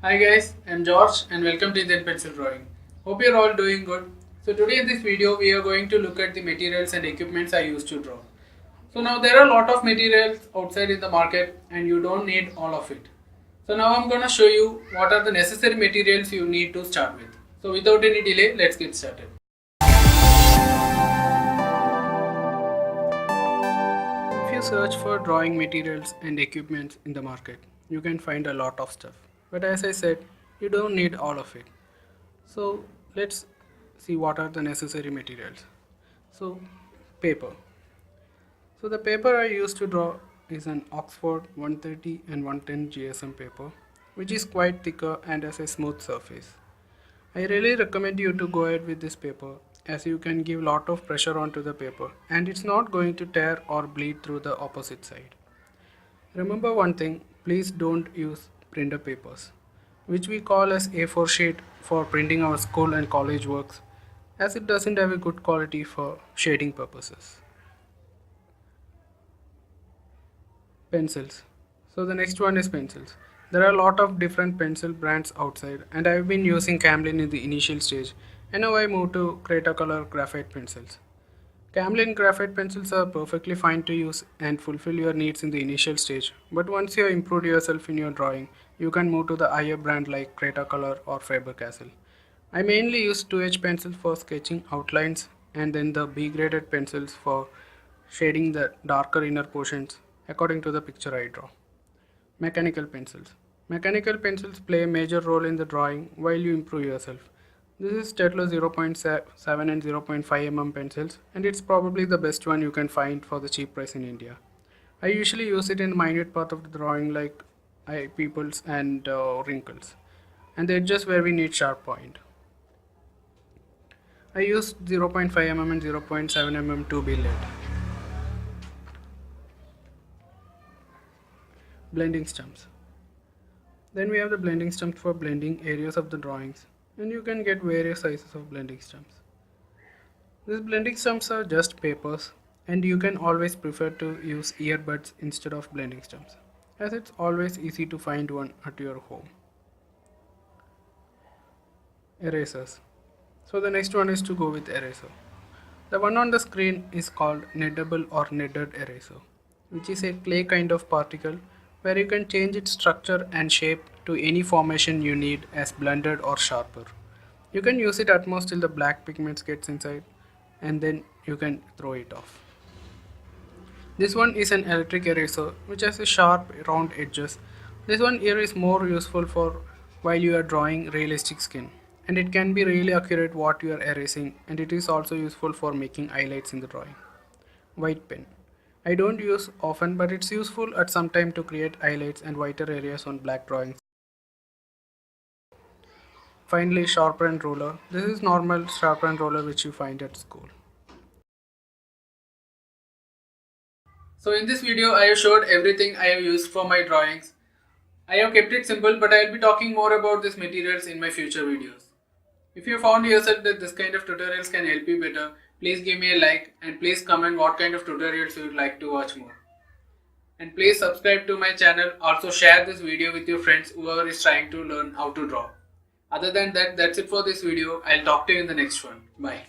Hi guys, I'm George and welcome to the Pencil Drawing. Hope you're all doing good. So today in this video we are going to look at the materials and equipments I use to draw. So now there are a lot of materials outside in the market and you don't need all of it. So now I'm gonna show you what are the necessary materials you need to start with. So without any delay, let's get started. If you search for drawing materials and equipments in the market, you can find a lot of stuff. But as I said, you don't need all of it. So let's see what are the necessary materials. So paper. So the paper I use to draw is an Oxford 130 and 110 GSM paper, which is quite thicker and has a smooth surface. I really recommend you to go ahead with this paper as you can give lot of pressure onto the paper and it's not going to tear or bleed through the opposite side. Remember one thing, please don't use printer papers, which we call as A4 sheet for printing our school and college works, as it doesn't have a good quality for shading purposes. Pencils. So the next one is pencils. There are a lot of different pencil brands outside and I've been using camlin in the initial stage and now I move to CRETACOLOR graphite pencils. Camlin graphite pencils are perfectly fine to use and fulfill your needs in the initial stage, but once you have improved yourself in your drawing, you can move to the higher brand like CRETACOLOR or Faber-Castell. I mainly use 2H pencils for sketching outlines and then the B graded pencils for shading the darker inner portions according to the picture I draw. Mechanical pencils. Mechanical pencils play a major role in the drawing while you improve yourself. This is Staedtler 0.7 and 0.5 mm pencils and it's probably the best one you can find for the cheap price in India. I usually use it in the minute part of the drawing like eye pupils and wrinkles and the edges where we need sharp point. I use 0.5 mm and 0.7 mm to be lead. Blending stumps. Then we have the blending stumps for blending areas of the drawings and you can get various sizes of blending stumps. These blending stumps are just papers and you can always prefer to use earbuds instead of blending stumps as it's always easy to find one at your home. Erasers. So the next one is to go with eraser. The one on the screen is called kneadable or kneaded eraser, which is a clay kind of particle where you can change its structure and shape to any formation you need as blended or sharper. You can use it at most till the black pigments gets inside and then you can throw it off. This one is an electric eraser which has a sharp round edges. This one here is more useful for while you are drawing realistic skin and it can be really accurate what you are erasing and it is also useful for making highlights in the drawing. White pen. I don't use often but it's useful at some time to create highlights and whiter areas on black drawings. Finally, sharpener and ruler. This is normal sharpener and ruler which you find at school. So in this video I have showed everything I have used for my drawings. I have kept it simple but I will be talking more about these materials in my future videos. If you found yourself that this kind of tutorials can help you better, please give me a like and please comment what kind of tutorials you would like to watch more. And please subscribe to my channel. Also share this video with your friends whoever is trying to learn how to draw. Other than that, that's it for this video. I'll talk to you in the next one. Bye.